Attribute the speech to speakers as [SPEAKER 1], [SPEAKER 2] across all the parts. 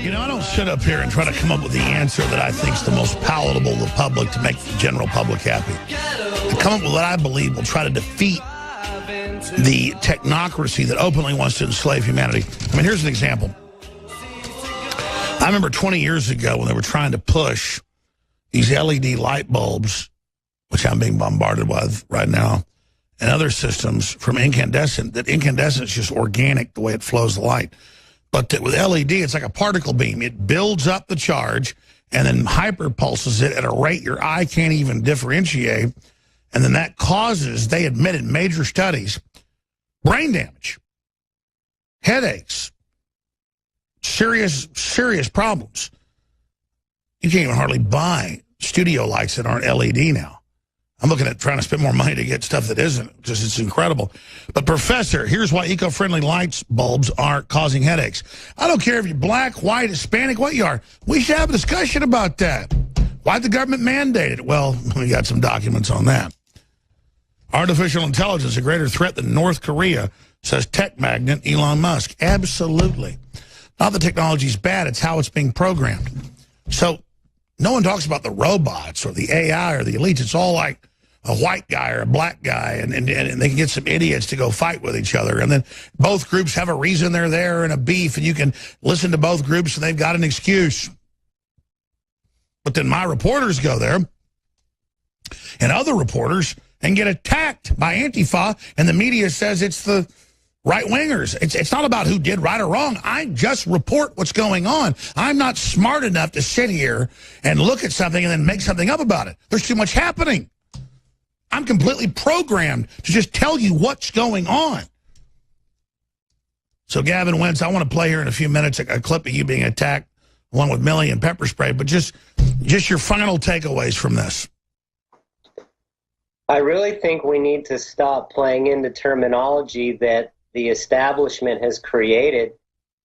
[SPEAKER 1] You know, I don't sit up here and try to come up with the answer that I think is the most palatable to the public to make the general public happy. I come up with what I believe will try to defeat the technocracy that openly wants to enslave humanity. I mean, here's an example. I remember 20 years ago when they were trying to push these LED light bulbs, which I'm being bombarded with right now, and other systems from incandescent, that incandescent is just organic the way it flows the light. But with LED, it's like a particle beam. It builds up the charge and then hyperpulses it at a rate your eye can't even differentiate. And then that causes, they admitted in major studies, brain damage, headaches, serious problems. You can't even hardly buy studio lights that aren't LED now. I'm looking at trying to spend more money to get stuff that isn't, because it's incredible. But, Professor, here's why eco-friendly lights bulbs aren't causing headaches. I don't care if you're black, white, Hispanic, what you are. We should have a discussion about that. Why'd the government mandate it? Well, we got some documents on that. Artificial intelligence, a greater threat than North Korea, says tech magnate Elon Musk. Absolutely. Not the technology's bad, it's how it's being programmed. So, no one talks about the robots or the AI or the elites. It's all like a white guy or a black guy, and they can get some idiots to go fight with each other. And then both groups have a reason they're there and a beef, and you can listen to both groups and they've got an excuse. But then my reporters go there and other reporters and get attacked by Antifa, and the media says it's the right-wingers. It's not about who did right or wrong. I just report what's going on. I'm not smart enough to sit here and look at something and then make something up about it. There's too much happening. I'm completely programmed to just tell you what's going on. So, Gavin Wentz, I want to play here in a few minutes a clip of you being attacked along with Millie and pepper spray, but just your final takeaways from this.
[SPEAKER 2] I really think we need to stop playing into terminology that the establishment has created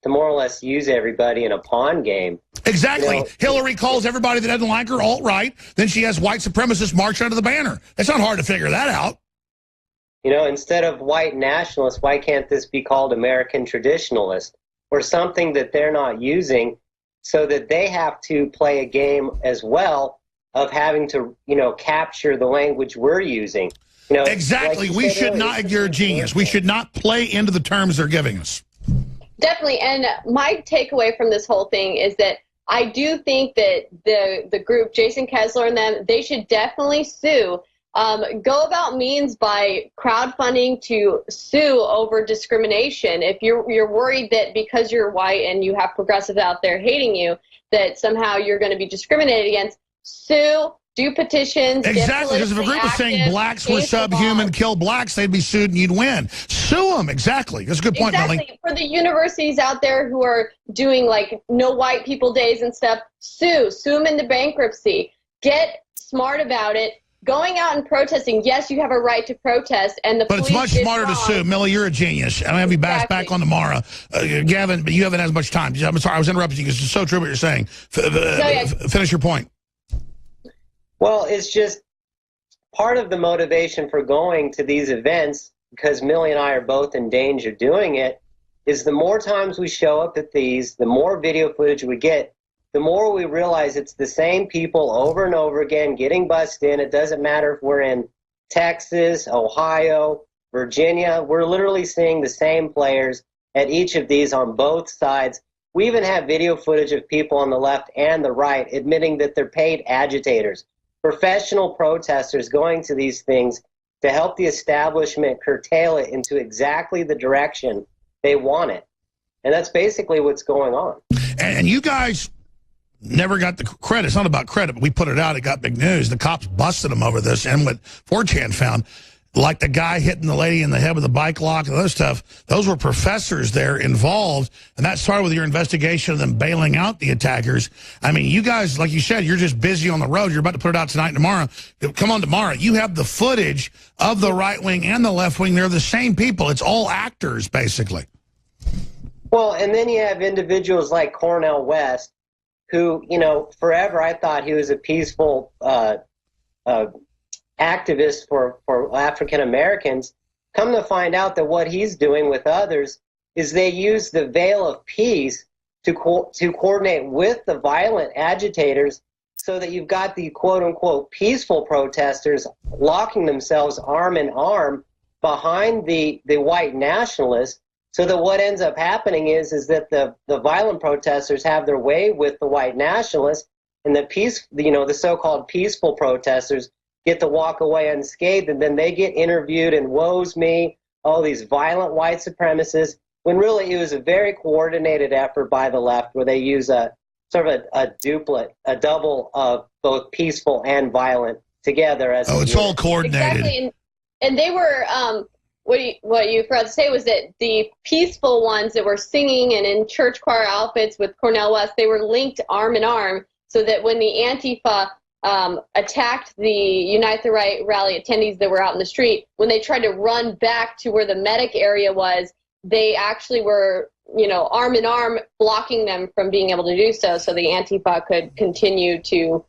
[SPEAKER 2] to more or less use everybody in a pawn game.
[SPEAKER 1] Exactly. You know, Hillary calls everybody that doesn't like her alt-right. Then she has white supremacists march under the banner. It's not hard to figure that out.
[SPEAKER 2] You know, instead of white nationalist, why can't this be called American traditionalist or something that they're not using, so that they have to play a game as well of having to, you know, capture the language we're using. You know,
[SPEAKER 1] exactly.
[SPEAKER 2] Like
[SPEAKER 1] we should not, you're a genius. We should not play into the terms they're giving us.
[SPEAKER 3] Definitely. And my takeaway from this whole thing is that I do think that the group, Jason Kessler and them, they should definitely sue. Go about means by crowdfunding to sue over discrimination. If you're worried that because you're white and you have progressives out there hating you, that somehow you're going to be discriminated against, sue. Do petitions.
[SPEAKER 1] Exactly, because if a group was saying blacks were subhuman, kill blacks, they'd be sued and you'd win. Sue them, exactly. That's a good point,
[SPEAKER 3] exactly.
[SPEAKER 1] Millie.
[SPEAKER 3] For the universities out there who are doing, like, no white people days and stuff, sue them into bankruptcy. Get smart about it. Going out and protesting, yes, you have a right to protest, and the
[SPEAKER 1] but
[SPEAKER 3] police
[SPEAKER 1] it's much smarter
[SPEAKER 3] wrong.
[SPEAKER 1] to sue. Millie, you're a genius. I'm going to have you back on tomorrow. Gavin, but you haven't had as much time. I'm sorry, I was interrupting you because it's so true what you're saying. Finish your point.
[SPEAKER 2] Well, it's just part of the motivation for going to these events, because Millie and I are both in danger doing it, is the more times we show up at these, the more video footage we get, the more we realize it's the same people over and over again getting bussed in. It doesn't matter if we're in Texas, Ohio, Virginia. We're literally seeing the same players at each of these on both sides. We even have video footage of people on the left and the right admitting that they're paid agitators. Professional protesters going to these things to help the establishment curtail it into exactly the direction they want it. And that's basically what's going on.
[SPEAKER 1] And you guys never got the credit. It's not about credit, but we put it out. It got big news. The cops busted them over this, and what 4chan found, like the guy hitting the lady in the head with the bike lock and other stuff, those were professors there involved, and that started with your investigation of them bailing out the attackers. I mean, you guys, like you said, you're just busy on the road. You're about to put it out tonight and tomorrow. Come on tomorrow. You have the footage of the right wing and the left wing. They're the same people. It's all actors, basically.
[SPEAKER 2] Well, and then you have individuals like Cornel West, who, you know, forever I thought he was a peaceful activist for African Americans. Come to find out that what he's doing with others is they use the veil of peace to coordinate with the violent agitators, so that you've got the quote-unquote peaceful protesters locking themselves arm in arm behind the white nationalists, so that what ends up happening is that the violent protesters have their way with the white nationalists, and the so-called peaceful protesters get to walk away unscathed, and then they get interviewed and woes me, all these violent white supremacists, when really it was a very coordinated effort by the left where they use a sort of a double of both peaceful and violent together. As
[SPEAKER 1] it's all coordinated.
[SPEAKER 3] Exactly, and they were, what you forgot to say was that the peaceful ones that were singing and in church choir outfits with Cornel West, they were linked arm in arm, so that when the Antifa attacked the Unite the Right rally attendees that were out in the street, when they tried to run back to where the medic area was, they actually were, arm in arm, blocking them from being able to do so the Antifa could continue to,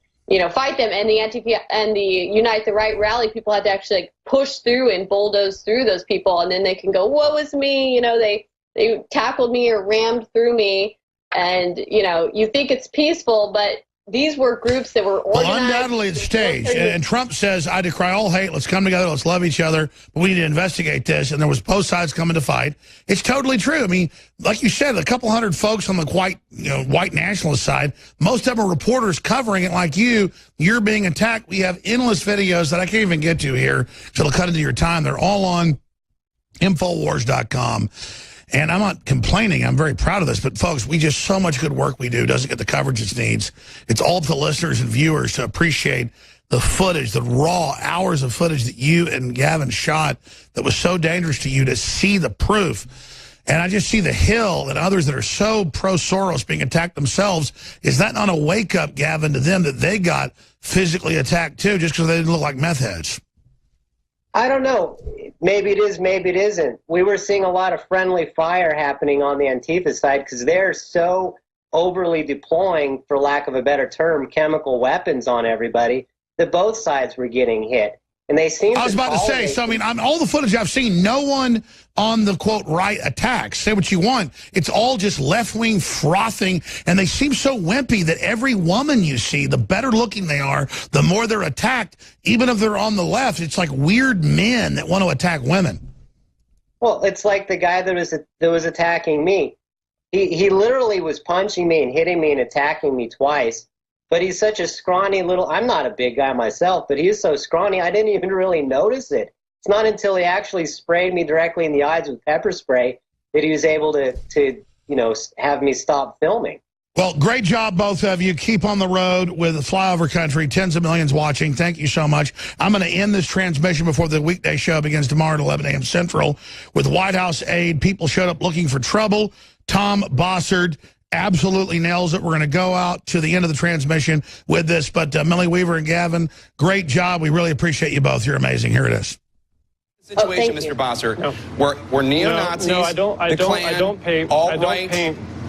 [SPEAKER 3] fight them. And the Antifa and the Unite the Right rally people had to actually push through and bulldoze through those people, and then they can go, woe is me, they tackled me or rammed through me, and, you think it's peaceful, but these were groups that were organized.
[SPEAKER 1] Well, undoubtedly it's staged. And Trump says, I decry all hate. Let's come together. Let's love each other. But we need to investigate this. And there was both sides coming to fight. It's totally true. I mean, like you said, a couple hundred folks on the white nationalist side, most of them are reporters covering it like you're being attacked. We have endless videos that I can't even get to here, so it'll cut into your time. They're all on Infowars.com. And I'm not complaining. I'm very proud of this. But, folks, so much good work we do doesn't get the coverage it needs. It's all up to listeners and viewers to appreciate the footage, the raw hours of footage that you and Gavin shot that was so dangerous to you, to see the proof. And I just see the Hill and others that are so pro-Soros being attacked themselves. Is that not a wake-up, Gavin, to them that they got physically attacked, too, just because they didn't look like meth heads?
[SPEAKER 2] I don't know. Maybe it is, maybe it isn't. We were seeing a lot of friendly fire happening on the Antifa side because they're so overly deploying, for lack of a better term, chemical weapons on everybody that both sides were getting hit. And they seem
[SPEAKER 1] I was about to say, so I mean, all the footage I've seen, no one on the, quote, right attacks. Say what you want. It's all just left-wing frothing, and they seem so wimpy that every woman you see, the better looking they are, the more they're attacked. Even if they're on the left, it's like weird men that want to attack women.
[SPEAKER 2] Well, it's like the guy that was attacking me. He literally was punching me and hitting me and attacking me twice. But he's such a scrawny little, I'm not a big guy myself, but he's so scrawny, I didn't even really notice it. It's not until he actually sprayed me directly in the eyes with pepper spray that he was able to have me stop filming.
[SPEAKER 1] Well, great job, both of you. Keep on the road with Flyover Country. Tens of millions watching. Thank you so much. I'm going to end this transmission before the weekday show begins tomorrow at 11 a.m. Central with White House aide. People showed up looking for trouble. Tom Bossard absolutely nails it. We're going to go out to the end of the transmission with this. But Millie Weaver and Gavin, great job. We really appreciate you both. You're amazing. Here it is.
[SPEAKER 4] Situation, Mr. Bossard, where neo-Nazis, alt-right,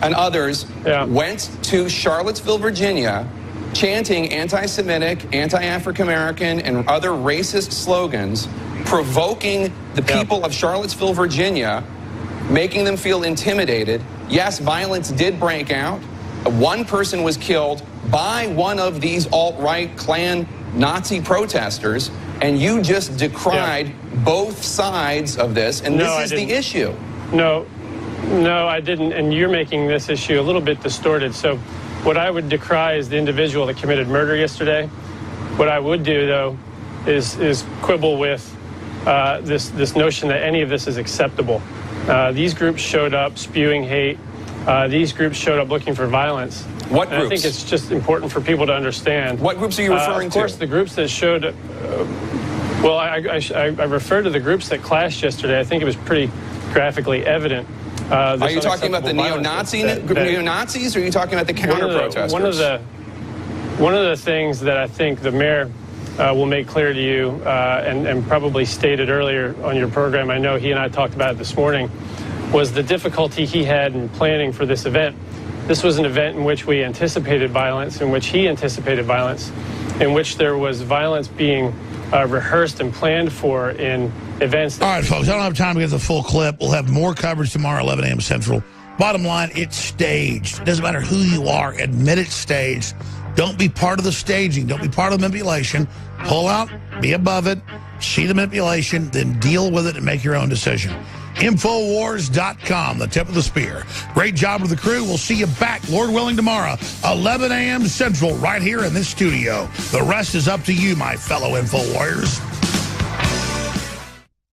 [SPEAKER 4] and others went to Charlottesville, Virginia, chanting anti-Semitic, anti-African-American, and other racist slogans, provoking the people of Charlottesville, Virginia, making them feel intimidated. Yes, violence did break out. One person was killed by one of these alt-right Klan Nazi protesters, and you just decried both sides of this, and this is the issue.
[SPEAKER 5] No, I didn't, and you're making this issue a little bit distorted. So what I would decry is the individual that committed murder yesterday. What I would do, though, is quibble with this notion that any of this is acceptable. These groups showed up spewing hate. These groups showed up looking for violence.
[SPEAKER 4] What groups?
[SPEAKER 5] I think it's just important for people to understand.
[SPEAKER 4] What groups are you referring to?
[SPEAKER 5] Of course, the groups that showed well, I referred to the groups that clashed yesterday. I think it was pretty graphically evident.
[SPEAKER 4] Are you talking about the neo-Nazis, or are you talking about the counter-protesters?
[SPEAKER 5] One of the things that I think the mayor will make clear to you, and probably stated earlier on your program, I know he and I talked about it this morning, was the difficulty he had in planning for this event. This was an event in which we anticipated violence, in which he anticipated violence, in which there was violence being rehearsed and planned for in events.
[SPEAKER 1] All right, folks, I don't have time to get the full clip. We'll have more coverage tomorrow, 11 a.m. Central. Bottom line, it's staged. It doesn't matter who you are. Admit it's staged. Don't be part of the staging. Don't be part of the manipulation. Pull out, be above it, see the manipulation, then deal with it and make your own decision. Infowars.com, the tip of the spear. Great job with the crew. We'll see you back, Lord willing, tomorrow, 11 a.m. Central, right here in this studio. The rest is up to you, my fellow Infowars.